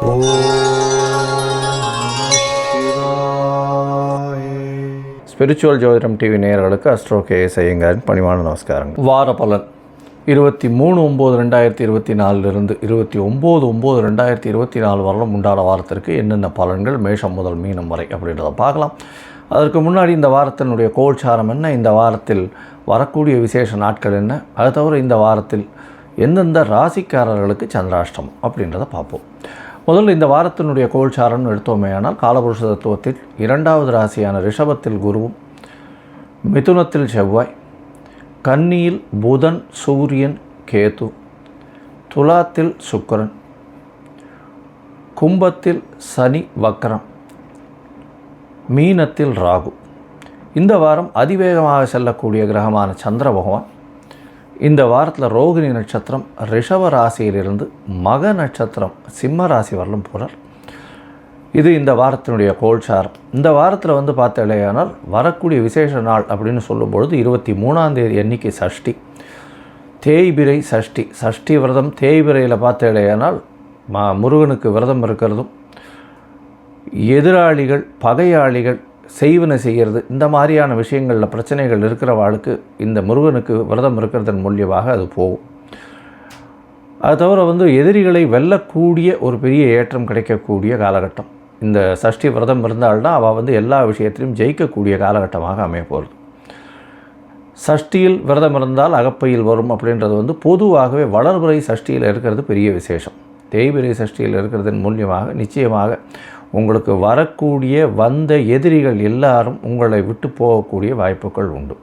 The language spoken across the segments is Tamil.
ஓம் சிவாய. ஸ்பிரிச்சுவல் ஜோதிடம் டிவி நேயர்களுக்கு அஸ்ட்ரோ கேஎஸ் ஐயங்காரின் பணிவான நமஸ்காரங்கள். வார பலன் 23/9/2024 29/9/2024 வரலும் உண்டான வாரத்திற்கு என்னென்ன பலன்கள் மேஷம் முதல் மீனம் வரை அப்படின்றத பார்க்கலாம். அதற்கு முன்னாடி இந்த வாரத்தினுடைய கோல்சாரம் என்ன, இந்த வாரத்தில் வரக்கூடிய விசேஷ நாட்கள் என்ன, அது தவிர இந்த வாரத்தில் எந்தெந்த ராசிக்காரர்களுக்கு சந்திராஷ்டமம் அப்படின்றத பார்ப்போம். முதல்ல இந்த வாரத்தினுடைய கோல்சாரம்னு எடுத்தோமேயானால் காலபுருஷ தத்துவத்தில் 2வது ராசியான ரிஷபத்தில் குருவும், மிதுனத்தில் செவ்வாய், கன்னியில் புதன் சூரியன் கேது, துலாத்தில் சுக்கிரன், கும்பத்தில் சனி வக்ரம், மீனத்தில் ராகு. இந்த வாரம் அதிவேகமாக செல்லக்கூடிய கிரகமான சந்திர பகவான் இந்த வாரத்தில் ரோகிணி நட்சத்திரம் ரிஷப ராசியிலிருந்து மக நட்சத்திரம் சிம்ம ராசி வரலும் போகிறார். இது இந்த வாரத்தினுடைய கோல்சாரம். இந்த வாரத்தில் பார்த்தாலேயானால் வரக்கூடிய விசேஷ நாள் அப்படின்னு சொல்லும்பொழுது 23ஆம் தேதி அன்னைக்கு சஷ்டி, தேய்பிரை சஷ்டி. சஷ்டி விரதம் தேய்பிரையில் பார்த்தாலேயானால் முருகனுக்கு விரதம் இருக்கிறதும், எதிராளிகள் பகையாளிகள் செய்வன செய்கிறது, இந்த மாதிரியான விஷயங்களில் பிரச்சனைகள் இருக்கிறவாளுக்கு இந்த முருகனுக்கு விரதம் இருக்கிறதன் மூலியமாக அது போகும். அது தவிர எதிரிகளை வெல்லக்கூடிய ஒரு பெரிய ஏற்றம் கிடைக்கக்கூடிய காலகட்டம். இந்த சஷ்டி விரதம் இருந்தால்தான் அவள் எல்லா விஷயத்திலையும் ஜெயிக்கக்கூடிய காலகட்டமாக அமைய போகிறது. சஷ்டியில் விரதம் இருந்தால் அகப்பையில் வரும் அப்படின்றது பொதுவாகவே வளர்பிறை சஷ்டியில் இருக்கிறது பெரிய விசேஷம். தேய்பிறை சஷ்டியில் இருக்கிறதன் மூலியமாக நிச்சயமாக உங்களுக்கு வரக்கூடிய வந்த எதிரிகள் எல்லாரும் உங்களை விட்டு போகக்கூடிய வாய்ப்புகள் உண்டு.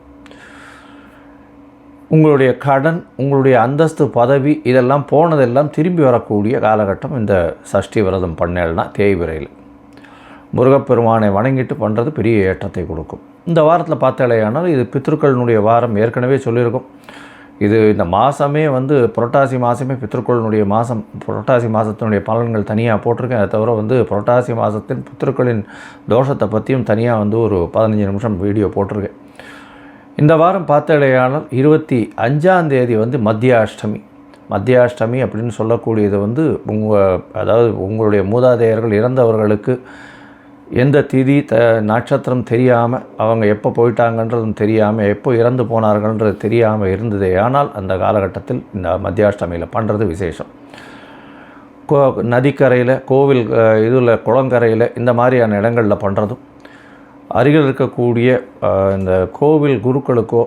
உங்களுடைய கடன், உங்களுடைய அந்தஸ்து, பதவி இதெல்லாம் போனதெல்லாம் திரும்பி வரக்கூடிய காலகட்டம் இந்த சஷ்டி விரதம் பண்ணேல்னா தேய்பிரையில். முருகப்பெருமானை வணங்கிட்டு பண்ணுறது பெரிய ஏற்றத்தை கொடுக்கும். இந்த வாரத்தில் பார்த்தாலேயானால் இது பித்ருக்களினுடைய வாரம். ஏற்கனவே சொல்லியிருக்கோம். இது இந்த மாதமே புரட்டாசி மாதமே பித்ருக்களினுடைய மாதம். புரட்டாசி மாதத்தினுடைய பலன்கள் தனியாக போட்டிருக்கேன். அதை தவிர புரட்டாசி மாதத்தின் பித்ருக்களின் தோஷத்தை பற்றியும் தனியாக ஒரு 15 நிமிஷம் வீடியோ போட்டிருக்கேன். இந்த வாரம் பார்த்தாலேயானால் 25ஆம் தேதி மத்தியாஷ்டமி. மத்தியாஷ்டமி அப்படின்னு சொல்லக்கூடியது அதாவது உங்களுடைய மூதாதையர்கள் இறந்தவர்களுக்கு எந்த திதி நட்சத்திரம் தெரியாமல், அவங்க எப்போ போயிட்டாங்கன்றதும் தெரியாமல், எப்போ இறந்து போனார்கள்ன்றது தெரியாமல் இருந்ததே. ஆனால் அந்த காலகட்டத்தில் இந்த மத்தியாஷ்டமியில் பண்ணுறது விசேஷம். நதிக்கரையில், கோவில் இதில், குளங்கரையில், இந்த மாதிரியான இடங்களில் பண்ணுறதும், அருகில் இருக்கக்கூடிய இந்த கோவில் குருக்களுக்கோ,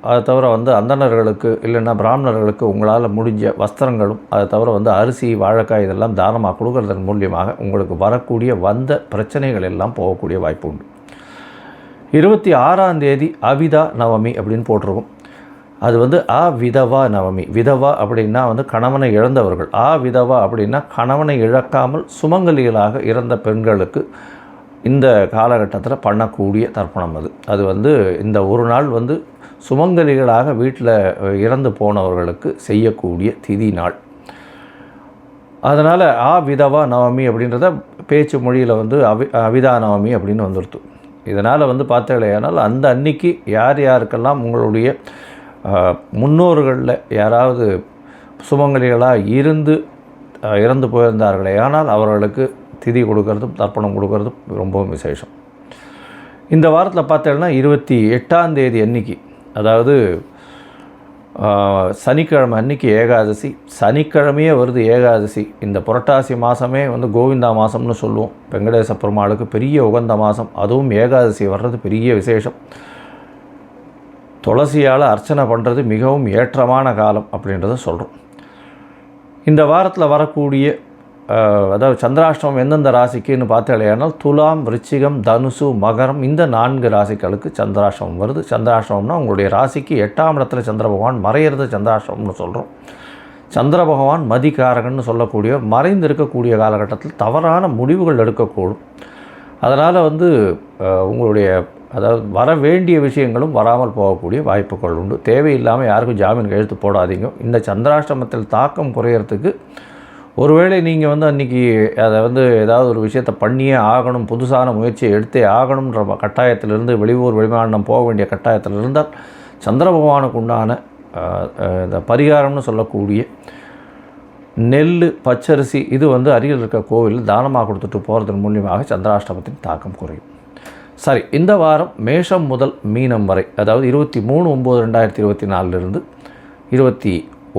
அதை தவிர அந்தணர்களுக்கு இல்லைன்னா பிராமணர்களுக்கு உங்களால் முடிஞ்ச வஸ்திரங்களும், அதை தவிர அரிசி, வாழைக்காய் இதெல்லாம் தானமாக கொடுக்கறதன் மூலியமாக உங்களுக்கு வரக்கூடிய வந்த பிரச்சனைகள் எல்லாம் போகக்கூடிய வாய்ப்பு உண்டு. 26ஆம் தேதி அவிதா நவமி அப்படின்னு போட்டிருக்கும். அது அவிதவா நவமி. விதவா அப்படின்னா கணவனை இழந்தவர்கள். விதவா அப்படின்னா கணவனை இழக்காமல் சுமங்கலிகளாக இறந்த பெண்களுக்கு இந்த காலகட்டத்தில் பண்ணக்கூடிய தர்ப்பணம். அது இந்த ஒரு நாள் சுமங்கலிகளாக வீட்டில் இறந்து போனவர்களுக்கு செய்யக்கூடிய திதி நாள். அதனால் விதவா நவமி அப்படின்றத பேச்சு மொழியில் அவிதா நவமி அப்படின்னு வந்துடுத்து. இதனால் பார்த்தாலேயானால் அந்த அன்னைக்கு யார் யாருக்கெல்லாம் உங்களுடைய முன்னோர்களில் யாராவது சுமங்கலிகளாக இறந்து போயிருந்தார்களே ஆனால் அவர்களுக்கு திதி கொடுக்கறதும் தர்ப்பணம் கொடுக்கறதும் ரொம்பவும் விசேஷம். இந்த வாரத்தில் பார்த்தேன்னா 28ஆம் தேதி அன்னைக்கு, அதாவது சனிக்கிழமை அன்னைக்கு ஏகாதசி. சனிக்கிழமையே வருது ஏகாதசி. இந்த புரட்டாசி மாதமே கோவிந்தா மாதம்னு சொல்லுவோம். வெங்கடேச பெருமாளுக்கு பெரிய உகந்த மாதம். அதுவும் ஏகாதசி வர்றது பெரிய விசேஷம். துளசியால் அர்ச்சனை பண்ணுறது மிகவும் ஏற்றமான காலம் அப்படின்றத சொல்கிறோம். இந்த வாரத்தில் வரக்கூடிய அதாவது சந்திராஷ்டமம் எந்தெந்த ராசிக்குன்னு பார்த்தாலேயானால் துலாம், விருச்சிகம், தனுசு, மகரம் இந்த 4 ராசிகளுக்கு சந்திராஷ்டமம் வருது. சந்திராஷ்டமம்னா உங்களுடைய ராசிக்கு 8ஆம் இடத்துல சந்திர பகவான் மறையிறது சந்திராஷ்டமம்னு சொல்கிறோம். சந்திர பகவான் மதிகாரகன்னு சொல்லக்கூடிய மறைந்து இருக்கக்கூடிய காலகட்டத்தில் தவறான முடிவுகள் எடுக்கக்கூடும். அதனால் உங்களுடைய அதாவது வர வேண்டிய விஷயங்களும் வராமல் போகக்கூடிய வாய்ப்புகள் உண்டு. தேவையில்லாமல் யாருக்கும் ஜாமீன் கையெழுத்து போடாதீங்க. இந்த சந்திராஷ்டமத்தில் தாக்கம் குறையிறதுக்கு ஒருவேளை நீங்கள் அன்றைக்கி அதை ஏதாவது ஒரு விஷயத்தை பண்ணியே ஆகணும், புதுசான முயற்சியை எடுத்தே ஆகணுன்ற கட்டாயத்திலிருந்து, வெளியூர் வெளிமாநிலம் போக வேண்டிய கட்டாயத்தில் இருந்தால் சந்திர பகவானுக்கு உண்டான இந்த பரிகாரம்னு சொல்லக்கூடிய நெல், பச்சரிசி இது வந்து அருகில் இருக்க கோவிலில் தானமாக கொடுத்துட்டு போகிறதன் மூலியமாக சந்திராஷ்டமத்தின் தாக்கம் குறையும். சரி, இந்த வாரம் மேஷம் முதல் மீனம் வரை, அதாவது 23/9/2024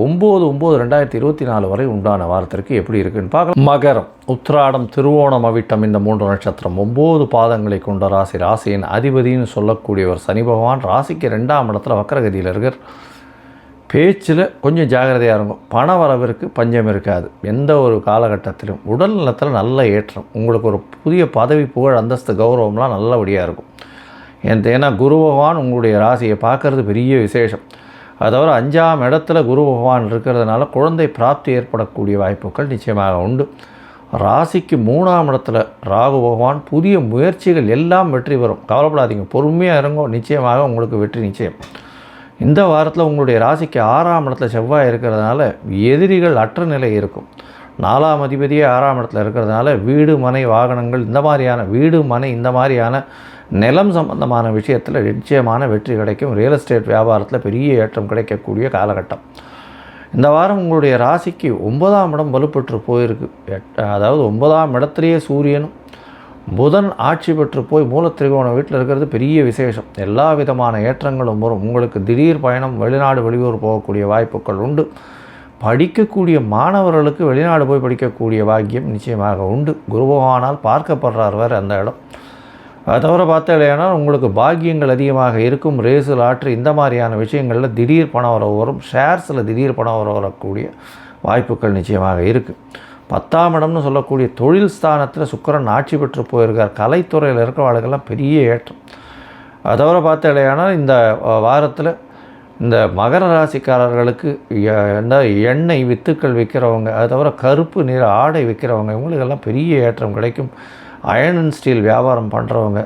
29/9/2024 வரை உண்டான வாரத்திற்கு எப்படி இருக்குன்னு பார்க்கலாம். மகரம், உத்திராடம், திருவோணம், அவிட்டம் இந்த 3 நட்சத்திரம் 9 பாதங்களை கொண்ட ராசி. ராசியின் அதிபதினு சொல்லக்கூடியவர் சனி பகவான். ராசிக்கு 2ஆம் இடத்துல வக்கரகதியில் இருக்கார். பேச்சில் கொஞ்சம் ஜாகிரதையாக இருக்கும். பண வரவிற்கு பஞ்சம் இருக்காது. எந்த ஒரு காலகட்டத்திலும் உடல் நலத்தில் நல்ல ஏற்றம். உங்களுக்கு ஒரு புதிய பதவி, புகழ், அந்தஸ்து, கௌரவம்லாம் நல்லபடியாக இருக்கும். ஏன்னா குரு பகவான் உங்களுடைய ராசியை பார்க்குறது பெரிய விசேஷம். அது தவிர 5ஆம் இடத்துல குரு பகவான் இருக்கிறதுனால குழந்தை பிராப்தி ஏற்படக்கூடிய வாய்ப்புகள் நிச்சயமாக உண்டு. ராசிக்கு 3ஆம் இடத்துல ராகு பகவான். புதிய முயற்சிகள் எல்லாம் வெற்றி பெறும். கவலைப்படாதீங்க, பொறுமையாக இருங்கோ, நிச்சயமாக உங்களுக்கு வெற்றி நிச்சயம். இந்த வாரத்தில் உங்களுடைய ராசிக்கு 6ஆம் இடத்துல செவ்வாய் இருக்கிறதுனால எதிரிகள் அற்ற நிலை இருக்கும். 4ஆம் அதிபதியே 6ஆம் இடத்துல இருக்கிறதுனால வீடு, மனை, வாகனங்கள் இந்த மாதிரியான நிலம் சம்பந்தமான விஷயத்தில் நிச்சயமான வெற்றி கிடைக்கும். ரியல் எஸ்டேட் வியாபாரத்தில் பெரிய ஏற்றம் கிடைக்கக்கூடிய காலகட்டம். இந்த வாரம் உங்களுடைய ராசிக்கு 9ஆம் இடம் வலுப்பெற்று போயிருக்கு. அதாவது 9ஆம் இடத்துலேயே சூரியனும் புதன் ஆட்சி பெற்று போய் மூலத்திரிகோண வீட்டில் இருக்கிறது பெரிய விசேஷம். எல்லா விதமான ஏற்றங்களும் வரும். உங்களுக்கு திடீர் பயணம், வெளிநாடு, வெளியூர் போகக்கூடிய வாய்ப்புகள் உண்டு. படிக்கக்கூடிய மாணவர்களுக்கு வெளிநாடு போய் படிக்கக்கூடிய பாக்கியம் நிச்சயமாக உண்டு. குரு பகவானால் பார்க்கப்படுறார் வேறு அந்த இடம். அதை தவிர பார்த்தீங்கன்னா உங்களுக்கு பாக்கியங்கள் அதிகமாக இருக்கும். ரேஸு, லாட்ரி இந்த மாதிரியான விஷயங்களில் திடீர் பணம் வரும். ஷேர்ஸில் திடீர் பணம் வரக்கூடிய வாய்ப்புகள் நிச்சயமாக இருக்குது. 10ஆம் இடம்னு சொல்லக்கூடிய தொழில் ஸ்தானத்தில் சுக்கிரன் ஆட்சி பெற்று போயிருக்கார். கலைத்துறையில் இருக்கிறவர்களுக்கெல்லாம் பெரிய ஏற்றம். அதை தவிர பார்த்தீங்கன்னா இந்த வாரத்தில் இந்த மகர ராசிக்காரர்களுக்கு எண்ணெய் வித்துக்கள் விற்கிறவங்க, அதை தவிர கருப்பு நிற ஆடை விற்கிறவங்க, இவங்களுக்கெல்லாம் பெரிய ஏற்றம் கிடைக்கும். அயர்ன் அண்ட் ஸ்டீல் வியாபாரம் பண்ணுறவங்க,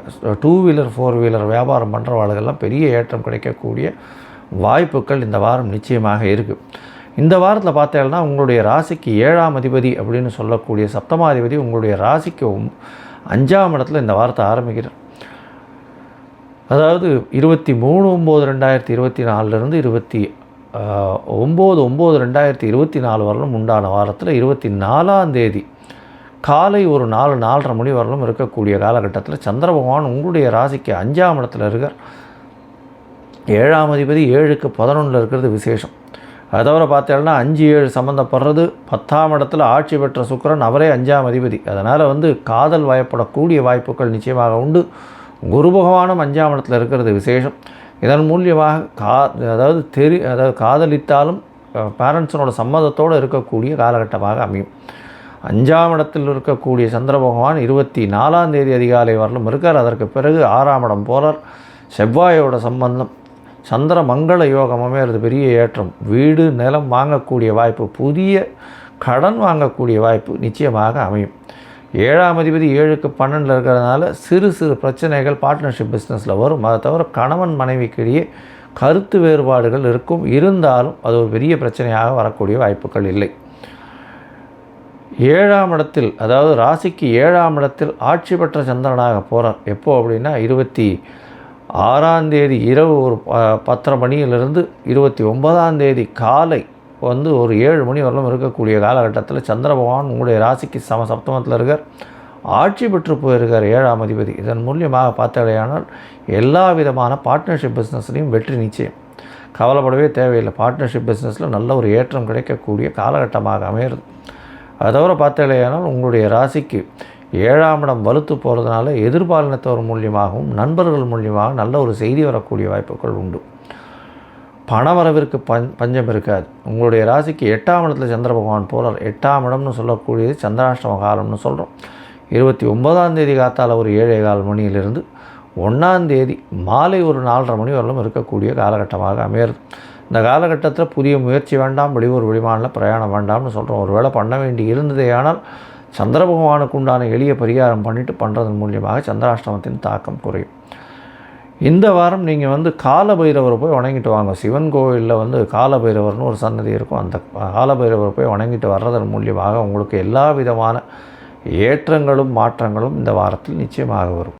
2 வீலர் 4 வீலர் வியாபாரம் பண்ணுறவங்களுக்கெல்லாம் பெரிய ஏற்றம் கிடைக்கக்கூடிய வாய்ப்புகள் இந்த வாரம் நிச்சயமாக இருக்குது. இந்த வாரத்தில் பார்த்தீங்கன்னா உங்களுடைய ராசிக்கு 7ஆம் அதிபதி அப்படின்னு சொல்லக்கூடிய சப்தமாதிபதி உங்களுடைய ராசிக்கு 5ஆம் இடத்துல இந்த வாரத்தை ஆரம்பிக்கிறார். அதாவது 23/9/2024 29/9/2024 வரலும் உண்டான வாரத்தில் 24ஆம் தேதி காலை ஒரு 4-4:30 மணி வரலும் இருக்கக்கூடிய காலகட்டத்தில் சந்திர பகவான் உங்களுடைய ராசிக்கு 5ஆம் இடத்துல இருக்கார். 7ஆம் அதிபதி 7க்கு 11 இருக்கிறது விசேஷம். அதை தவிர பார்த்தீங்கன்னா 5-7 சம்மந்தப்படுறது. 10ஆம் இடத்துல ஆட்சி பெற்ற சுக்கிரன், அவரே 5ஆம் அதிபதி. அதனால் காதல் வயப்படக்கூடிய வாய்ப்புகள் நிச்சயமாக உண்டு. குரு பகவானும் 5ஆம் இடத்துல இருக்கிறது விசேஷம். இதன் மூலியமாக அதாவது காதலித்தாலும் பேரண்ட்ஸனோட சம்மதத்தோடு இருக்கக்கூடிய காலகட்டமாக அமையும். 5ஆம் இடத்தில் இருக்கக்கூடிய சந்திர பகவான் 24ஆம் தேதி அதிகாலை வரலும் இருக்கார். அதற்கு பிறகு 6ஆம் இடம் போகிறார். செவ்வாயோட சம்பந்தம், சந்திர மங்கள யோகம் அமைகிறது பெரிய ஏற்றம். வீடு, நிலம் வாங்கக்கூடிய வாய்ப்பு, புதிய கடன் வாங்கக்கூடிய வாய்ப்பு நிச்சயமாக அமையும். 7ஆம் அதிபதி 7க்கு 12 இருக்கிறதுனால சிறு சிறு பிரச்சனைகள் பார்ட்னர்ஷிப் பிஸ்னஸில் வரும். அதை தவிர கணவன் மனைவிக்கிடையே கருத்து வேறுபாடுகள் இருக்கும். இருந்தாலும் அது ஒரு பெரிய பிரச்சனையாக வரக்கூடிய வாய்ப்புகள் இல்லை. 7ஆம் இடத்தில், அதாவது ராசிக்கு 7ஆம் இடத்தில் ஆட்சி பெற்ற சந்திரனாக போகிறார். எப்போ அப்படின்னா 26ஆம் தேதி இரவு ஒரு 10:30 மணியிலிருந்து 29ஆம் தேதி காலை ஒரு 7 மணி வரலும் இருக்கக்கூடிய காலகட்டத்தில் சந்திர பகவான் உங்களுடைய ராசிக்கு சப்தமத்தில் இருக்கார். ஆட்சி பெற்று போயிருக்கார் 7ஆம் அதிபதி. இதன் மூலியமாக பார்த்தாலேயானால் எல்லா விதமான பார்ட்னர்ஷிப் பிஸ்னஸ்லையும் வெற்றி நிச்சயம். கவலைப்படவே தேவையில்லை. பார்ட்னர்ஷிப் பிஸ்னஸில் நல்ல ஒரு ஏற்றம் கிடைக்கக்கூடிய காலகட்டமாக அமையிறது. அதை தவிர பார்த்தாலேயானால் உங்களுடைய ராசிக்கு 7ஆம் இடம் வலுத்து போகிறதுனால எதிர்பாலினத்தவர் மூலியமாகவும் நண்பர்கள் மூலியமாக நல்ல ஒரு செய்தி வரக்கூடிய வாய்ப்புகள் உண்டு. பணவரவிற்கு பஞ்சம் இருக்காது. உங்களுடைய ராசிக்கு 8ஆம் இடத்துல சந்திர பகவான் போகிறார். 8ஆம் இடம்னு சொல்லக்கூடியது சந்திராஷ்டம காலம்னு சொல்கிறோம். 29ஆம் தேதி காத்தால் ஒரு 7:15 மணியிலிருந்து 1ஆம் தேதி மாலை ஒரு 4:30 மணி வரலும் இருக்கக்கூடிய காலகட்டமாக அமையிறது. இந்த காலகட்டத்தில் புதிய முயற்சி வேண்டாம், வெளியூர் வெளிமாநில பிரயாணம் வேண்டாம்னு சொல்கிறோம். ஒரு வேளை பண்ண வேண்டி இருந்ததே ஆனால் சந்திர பகவானுக்கு உண்டான எளிய பரிகாரம் பண்ணிவிட்டு பண்ணுறதன் மூலியமாக சந்திராஷ்டமத்தின் தாக்கம் குறையும். இந்த வாரம் நீங்கள் காலபைரவரை போய் வணங்கிட்டு வாங்க. சிவன் கோவிலில் காலபைரவர்னு ஒரு சன்னதி இருக்கும். அந்த காலபைரவரை போய் வணங்கிட்டு வர்றதன் மூலியமாக உங்களுக்கு எல்லா விதமான ஏற்றங்களும் மாற்றங்களும் இந்த வாரத்தில் நிச்சயமாக வரும்.